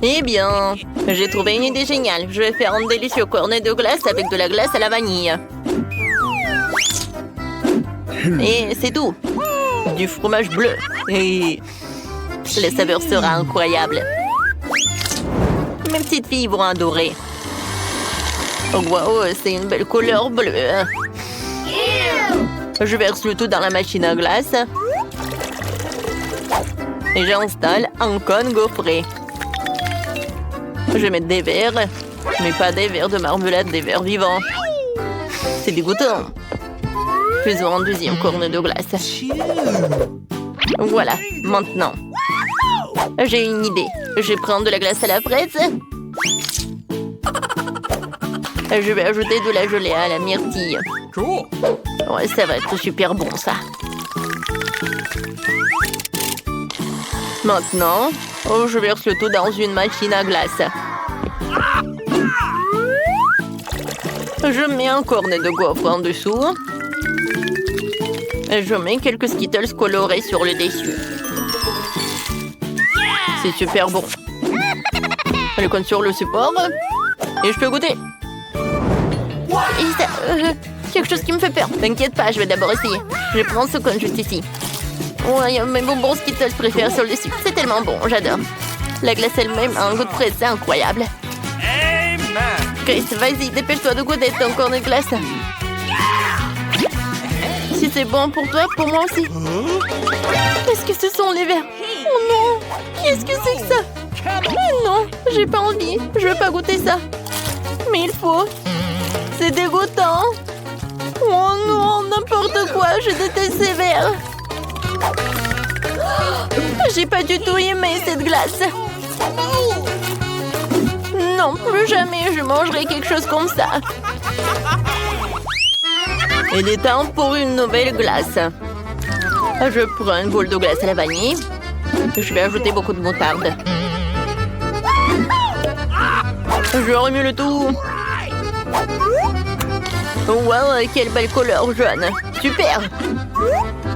Eh bien, j'ai trouvé une idée géniale. Je vais faire un délicieux cornet de glace avec de la glace à la vanille. Et c'est tout. Du fromage bleu. Et la saveur sera incroyable. Mes petites filles vont adorer. Oh, wow, c'est une belle couleur bleue. Je verse le tout dans la machine à glace. Et j'installe un cône gaufré. Je vais mettre des verres, mais pas des verres de marmelade, des verres vivants. C'est dégoûtant. Faisons un deuxième cornet de glace. Voilà, maintenant. J'ai une idée. Je vais prendre de la glace à la fraise. Je vais ajouter de la gelée à la myrtille. Ouais, ça va être super bon, ça. Maintenant, je verse le tout dans une machine à glace. Je mets un cornet de gaufre en dessous. Je mets quelques Skittles colorés sur le dessus. C'est super bon. Je compte sur le support. Et je peux goûter. Et ça, quelque chose qui me fait peur. T'inquiète pas, je vais d'abord essayer. Je prends ce cône juste ici. Ouais, mes bonbons Skittles préférés sur le dessus. C'est tellement bon, j'adore. La glace elle-même a un goût de fraise, c'est incroyable. Chris, vas-y, dépêche-toi de goûter ton cornet de glace. Si c'est bon pour toi, pour moi aussi. Qu'est-ce que ce sont les verres? Oh non! Qu'est-ce que c'est que ça? Oh non, j'ai pas envie. Je veux pas goûter ça. Mais il faut. C'est dégoûtant. Oh non, n'importe quoi. Je déteste ces verres. J'ai pas du tout aimé cette glace. Non, plus jamais je mangerai quelque chose comme ça. Il est temps pour une nouvelle glace. Je prends une boule de glace à la vanille. Je vais ajouter beaucoup de moutarde. Je remue le tout. Wow, quelle belle couleur jaune. Super.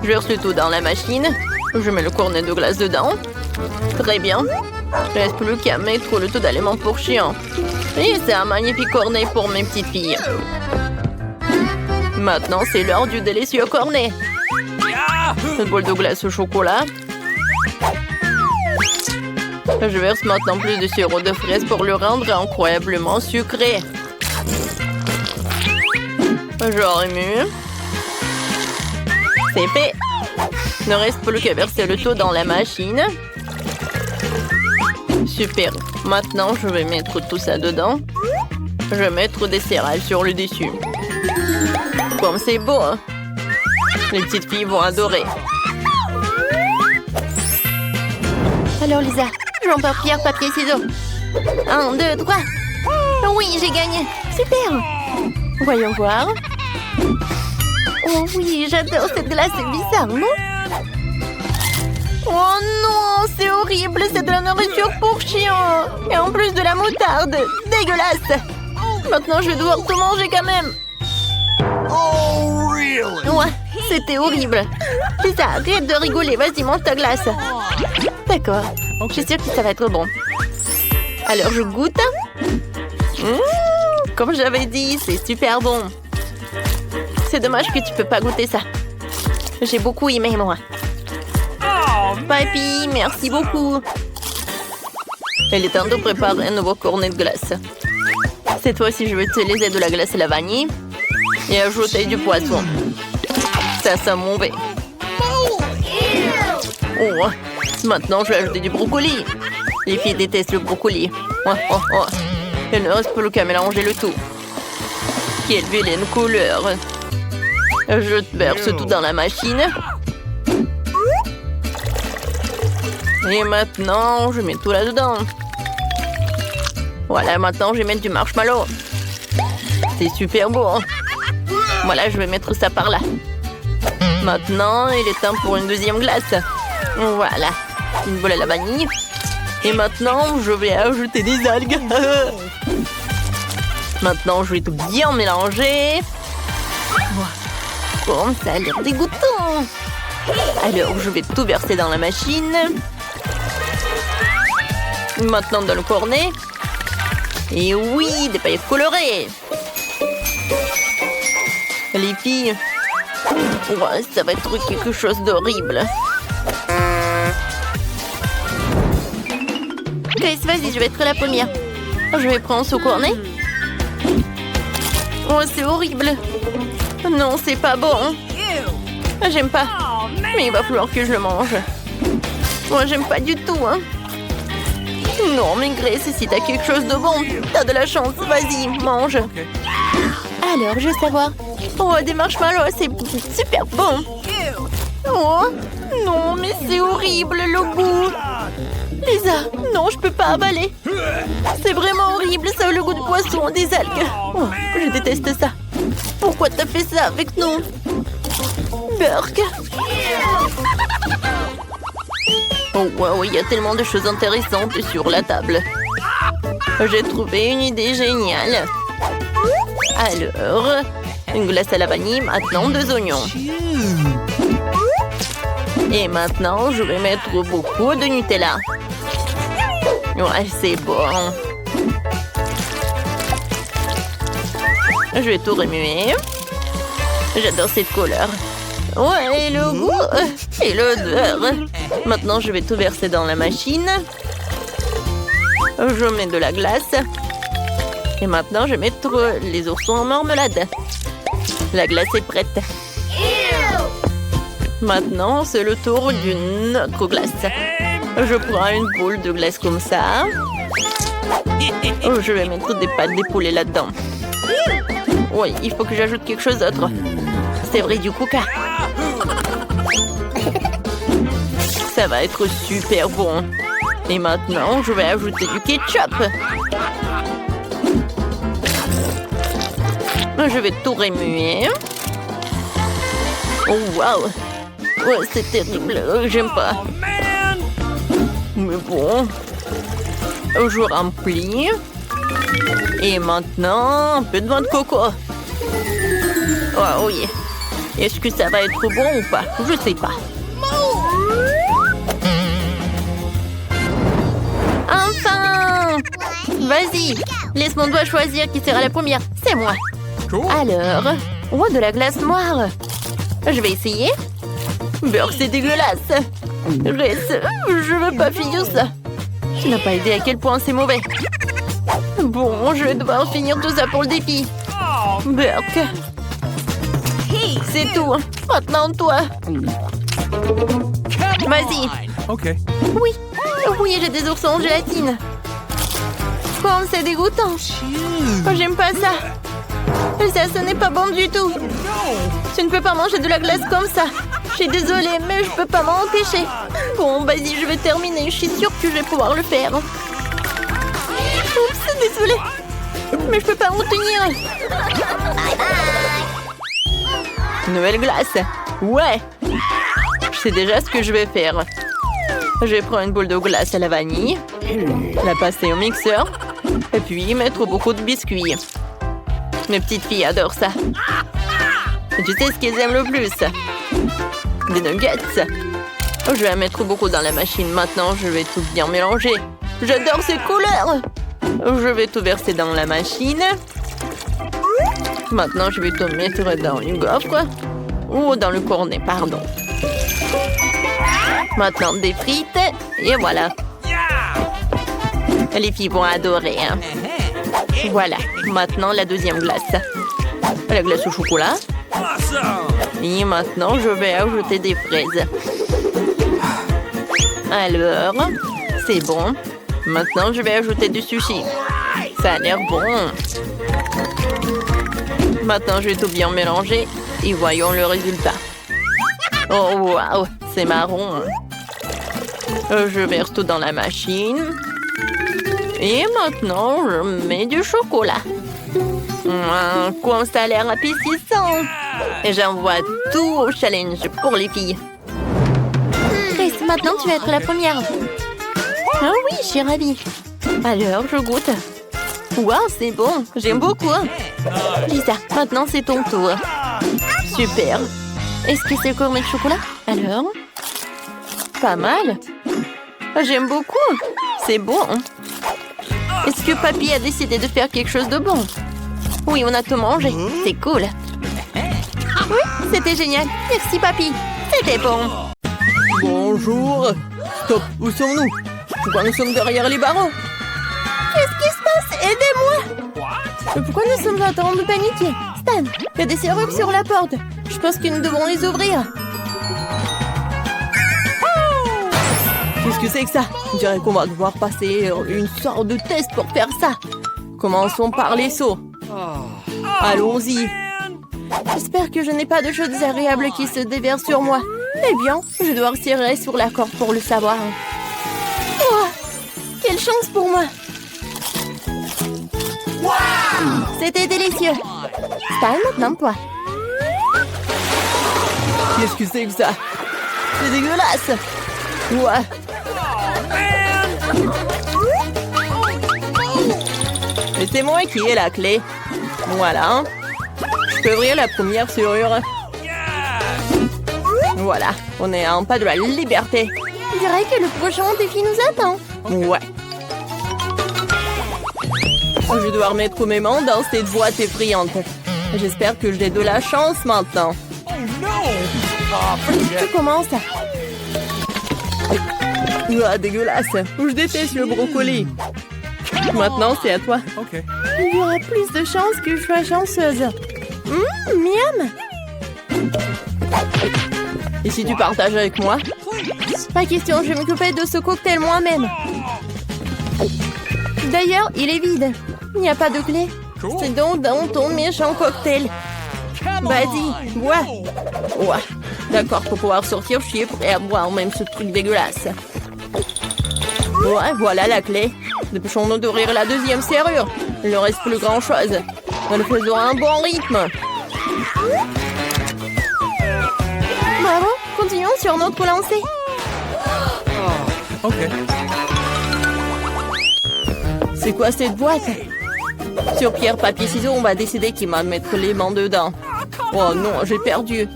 Je verse le tout dans la machine. Je mets le cornet de glace dedans. Très bien. Il ne reste plus qu'à mettre le tout d'aliments pour chiens. Et c'est un magnifique cornet pour mes petites filles. Maintenant, c'est l'heure du délicieux cornet. Une boule de glace au chocolat. Je verse maintenant plus de sirop de fraise pour le rendre incroyablement sucré. Je remue. C'est fait. Il ne reste plus qu'à verser le tout dans la machine. Super. Maintenant, je vais mettre tout ça dedans. Je vais mettre des céréales sur le dessus. Comme c'est beau, hein? Les petites filles vont adorer. Alors, Lisa, jouons par pierre, papier, ciseaux. 1, 2, 3. Oui, j'ai gagné. Super. Voyons voir. Oh oui, j'adore cette glace, c'est bizarre, non? Oh non, c'est horrible, c'est de la nourriture pour chiens. Et en plus de la moutarde, dégueulasse. Maintenant, je vais devoir tout manger quand même. Oh, really? Ouais, c'était horrible. Lisa, arrête de rigoler, vas-y, mange ta glace. D'accord, je suis sûre que ça va être bon. Alors, je goûte. Comme j'avais dit, c'est super bon. C'est dommage que tu peux pas goûter ça. J'ai beaucoup aimé, moi. Papy, merci beaucoup. Il est temps de préparer un nouveau cornet de glace. Cette fois-ci, je vais utiliser de la glace à la vanille et ajouter du poisson. Ça sent mauvais. Oh, maintenant, je vais ajouter du brocoli. Les filles détestent le brocoli. Il ne reste plus qu'à mélanger le tout. Quelle vilaine couleur. Je verse tout dans la machine. Et maintenant, je mets tout là-dedans. Voilà, maintenant, je vais mettre du marshmallow. C'est super beau, hein? Voilà, je vais mettre ça par là. Maintenant, il est temps pour une deuxième glace. Voilà, une boule à la vanille. Et maintenant, je vais ajouter des algues. Maintenant, je vais tout bien mélanger. Bon, ça a l'air dégoûtant. Alors, je vais tout verser dans la machine. Maintenant dans le cornet. Et oui, des paillettes colorées. Les filles. Ouais, ça va être quelque chose d'horrible. Grace, vas-y, je vais être la première. Je vais prendre ce cornet. Oh, c'est horrible. Non, c'est pas bon. J'aime pas. Mais il va falloir que je le mange. Moi, j'aime pas du tout, hein. Non, mais Grace, si t'as quelque chose de bon, t'as de la chance. Vas-y, mange. Alors, je veux savoir. Oh, des marshmallows, c'est super bon. Oh, non, mais c'est horrible, le goût. Lisa, non, je peux pas avaler. C'est vraiment horrible, ça a le goût de poisson, des algues. Oh, je déteste ça. Pourquoi t'as fait ça avec nous? Burk. Oh, wow, il y a tellement de choses intéressantes sur la table. J'ai trouvé une idée géniale. Alors, une glace à la vanille, maintenant 2 oignons. Et maintenant, je vais mettre beaucoup de Nutella. Ouais, c'est bon. Je vais tout remuer. J'adore cette couleur. Ouais, et le goût et l'odeur. Maintenant, je vais tout verser dans la machine. Je mets de la glace. Et maintenant, je vais mettre les oursons en marmelade. La glace est prête. Maintenant, c'est le tour d'une autre glace. Je prends une boule de glace comme ça. Je vais mettre des pâtes d'épaulé là-dedans. Oui, il faut que j'ajoute quelque chose d'autre. C'est vrai, du coca. Ça va être super bon. Et maintenant, je vais ajouter du ketchup. Je vais tout remuer. Oh, wow. Ouais, c'est terrible. J'aime pas. Mais bon. Je remplis. Et maintenant, un peu de vin de coco. Oh oui. Est-ce que ça va être bon ou pas? Je sais pas. Enfin! Vas-y, laisse mon doigt choisir qui sera la première. C'est moi. Alors, oh, de la glace noire. Je vais essayer. Beurre, c'est dégueulasse. Reste, je veux pas finir ça. Tu n'as pas aidé à quel point c'est mauvais. Bon, je vais devoir finir tout ça pour le défi. Burk. C'est tout. Maintenant, toi. Vas-y. Ok. Oui. Oui, j'ai des oursons en gélatine. Comme c'est dégoûtant. Oh, j'aime pas ça. Ça, ce n'est pas bon du tout. Tu ne peux pas manger de la glace comme ça. Je suis désolée, mais je peux pas m'en empêcher. Bon, vas-y, je vais terminer. Je suis sûre que je vais pouvoir le faire. Oups, désolée. Mais je peux pas m'en tenir. Nouvelle glace. Ouais. Je sais déjà ce que je vais faire. Je vais prendre une boule de glace à la vanille, la passer au mixeur, et puis mettre beaucoup de biscuits. Mes petites filles adorent ça. Et tu sais ce qu'elles aiment le plus? Des nuggets. Je vais en mettre beaucoup dans la machine. Maintenant, je vais tout bien mélanger. J'adore ces couleurs. Je vais tout verser dans la machine. Maintenant, je vais tout mettre dans une gaufre. Ou dans le cornet, pardon. Maintenant, des frites. Et voilà. Les filles vont adorer. Hein. Voilà. Maintenant, la deuxième glace. La glace au chocolat. Et maintenant, je vais ajouter des fraises. Alors, c'est bon. Maintenant, je vais ajouter du sushi. Ça a l'air bon. Maintenant, je vais tout bien mélanger. Et voyons le résultat. Oh, waouh, c'est marron. Je verse tout dans la machine. Et maintenant, je mets du chocolat. Comme ça a l'air appétissant. Et j'envoie tout au challenge pour les filles. Grace, maintenant tu vas être la première. Ah oui, je suis ravie. Alors, je goûte. Waouh, c'est bon. J'aime beaucoup. Lisa, maintenant c'est ton tour. Super. Est-ce que c'est gourmet de chocolat? Alors? Pas mal. J'aime beaucoup. C'est bon. Est-ce que papy a décidé de faire quelque chose de bon? Oui, on a tout mangé. C'est cool. Oui, c'était génial. Merci, papy. C'était bon. Bonjour. Stop, où sommes-nous? Pourquoi nous sommes derrière les barreaux? Qu'est-ce qui se passe? Aidez-moi. Mais pourquoi nous sommes en train de paniquer? Stan, il y a des serrures sur la porte. Je pense que nous devons les ouvrir. Qu'est-ce que c'est que ça? On dirait qu'on va devoir passer une sorte de test pour faire ça. Commençons par les sauts. Allons-y. J'espère que je n'ai pas de choses désagréables qui se déversent sur moi. Eh bien, je dois tirer sur la corde pour le savoir. Oh, quelle chance pour moi! C'était délicieux. Stan, maintenant toi. Qu'est-ce que c'est que ça? C'est dégueulasse. Ouais. Et c'est moi qui ai la clé. Voilà. Je peux ouvrir la première serrure. Voilà, on est en pas de la liberté. Je dirais que le prochain défi nous attend. Ouais. Je vais devoir mettre mes mains dans cette boîte effrayante. J'espère que j'ai de la chance maintenant. Tu commences. Ah, dégueulasse. Je déteste le brocoli. Maintenant, c'est à toi. Il y aura plus de chances que je sois chanceuse. Miam. Et si tu partages avec moi? Pas question, je vais m'occuper de ce cocktail moi-même. D'ailleurs, il est vide. Il n'y a pas de clé. C'est donc dans ton méchant cocktail. Vas-y, bois. Ouais. D'accord, pour pouvoir sortir, je suis prêt à boire même ce truc dégueulasse. Ouais, voilà la clé. Dépêchons-nous d'ouvrir la deuxième serrure. Il ne reste plus grand-chose. Nous le faisons à un bon rythme. Bravo, continuons sur notre lancée. C'est quoi cette boîte? Sur pierre, papier, ciseaux, on va décider qui va mettre les mains dedans. Oh non, j'ai perdu.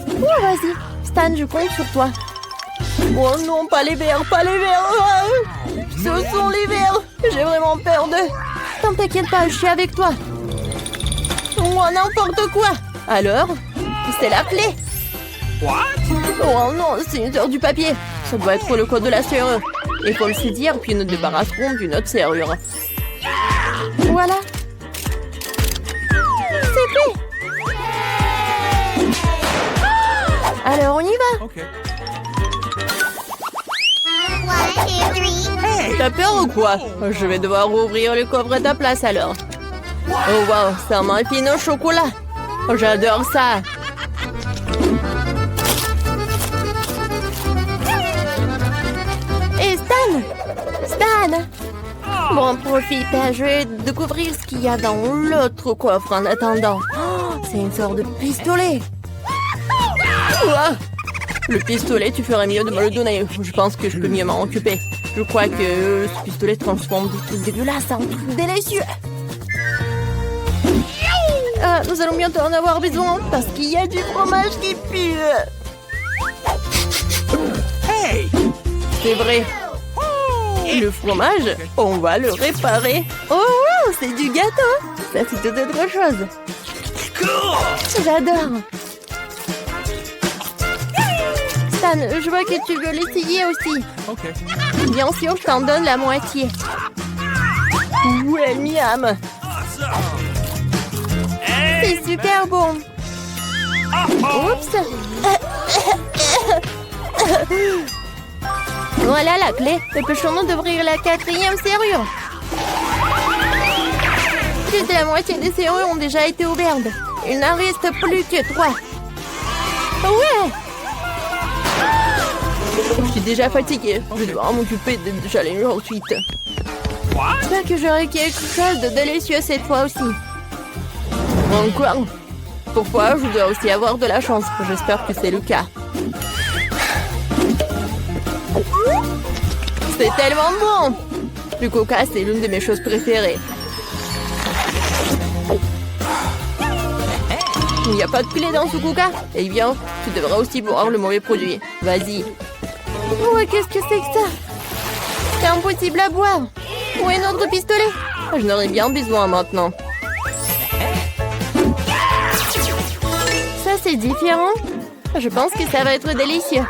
Oh, vas-y. Stan, je compte sur toi. Oh non, pas les verres, pas les verres. Ah, ce sont les verres. J'ai vraiment peur de... T'en t'inquiète pas, je suis avec toi. Oh, n'importe quoi. Alors? C'est la clé. Oh non, c'est une heure du papier. Ça doit être le code de la serrure. Il faut le saisir, puis nous débarrasserons d'une autre serrure. Voilà. C'est fait. Alors, on y va. T'as peur ou quoi? Je vais devoir ouvrir le coffre à ta place alors. Oh wow, c'est un muffin au chocolat. Oh, j'adore ça. Et Stan! Stan! Bon, profite, je vais découvrir ce qu'il y a dans l'autre coffre en attendant. Oh, c'est une sorte de pistolet. Ouah. Le pistolet, tu ferais mieux de me le donner. Je pense que je peux mieux m'en occuper. Je crois que ce pistolet transforme des trucs dégueulasses en trucs délicieux. Ah, nous allons bientôt en avoir besoin parce qu'il y a du fromage qui pue. C'est vrai. Le fromage, on va le réparer. Oh, wow, c'est du gâteau. Ça, c'est tout autre chose. J'adore. Stan, je vois que tu veux l'essayer aussi. Bien sûr, je t'en donne la moitié. Ouais, miam. C'est super bon. Oups. Voilà la clé. Dépêchons-nous d'ouvrir la 4e serrure. Plus de la moitié des serrures ont déjà été ouvertes. Il n'en reste plus que 3. Ouais. Je suis déjà fatiguée. Je vais devoir m'occuper de challenge ensuite. J'espère que j'aurai quelque chose de délicieux cette fois aussi. Encore? Pourquoi je dois aussi avoir de la chance? J'espère que c'est le cas. C'est tellement bon! Le coca, c'est l'une de mes choses préférées. Il n'y a pas de clé dans ce coca? Eh bien, tu devrais aussi boire le mauvais produit. Vas-y. Ouais, qu'est-ce que c'est que ça? C'est impossible à boire. Où est notre pistolet? Je n'aurais bien besoin maintenant. Ça, c'est différent. Je pense que ça va être délicieux.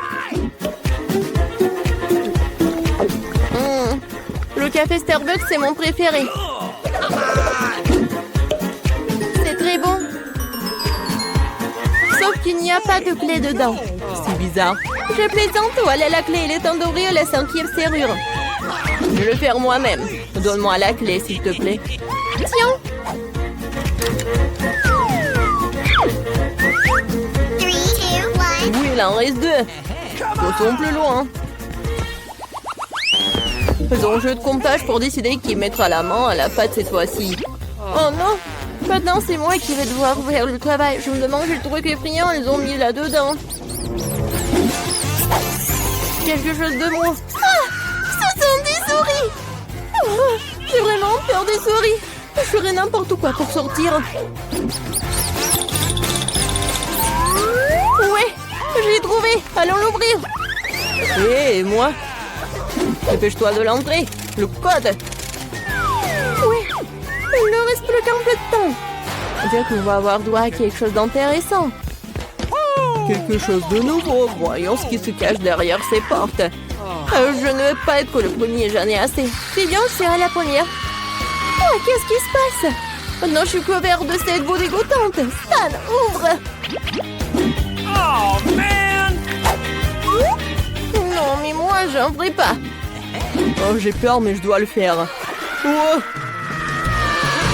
Le café Starbucks, c'est mon préféré. C'est très bon. Sauf qu'il n'y a pas de clé dedans. C'est bizarre. Je plaisante, voilà la clé. Il est temps d'ouvrir la 5e serrure. Je vais le faire moi-même. Donne-moi la clé, s'il te plaît. Tiens. 3, 2, 1. Oui, il en reste 2. Poussons plus loin. Faisons un jeu de comptage pour décider qui mettra la main à la pâte cette fois-ci. Oh non! Maintenant, c'est moi qui vais devoir faire le travail. Je me demande quel truc effrayant ils ont mis là-dedans. Quelque chose de bon. Ah! Ce sont des souris! Oh, j'ai vraiment peur des souris. Je ferai n'importe quoi pour sortir. Ouais! J'ai trouvé! Allons l'ouvrir! Hé, moi? Dépêche-toi de l'entrée. Le code. Oui. Il ne reste plus qu'un peu de temps. On dirait qu'on va avoir droit à quelque chose d'intéressant. Quelque chose de nouveau. Voyons ce qui se cache derrière ces portes. Je ne veux pas être le premier, j'en ai assez. C'est bien, je serai la première. Oh, qu'est-ce qui se passe? Maintenant, je suis couvert de cette boue dégoûtante. Stan, ouvre. Oh, man! Non, mais moi, j'en ferai pas. Oh, j'ai peur, mais je dois le faire. Oh,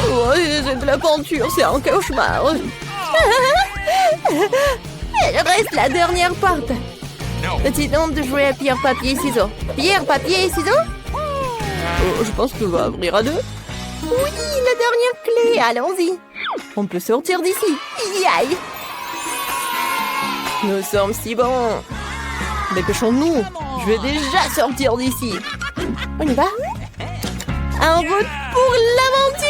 oh c'est de la peinture, c'est un cauchemar. Il reste la dernière porte. Décidons de jouer à pierre, papier, ciseaux. Pierre, papier, ciseaux? Oh, je pense qu'on va ouvrir à 2. Oui, la dernière clé, allons-y. On peut sortir d'ici. Aïe. Nous sommes si bons. Dépêchons-nous. Je vais déjà sortir d'ici. On y va? En route pour l'aventure!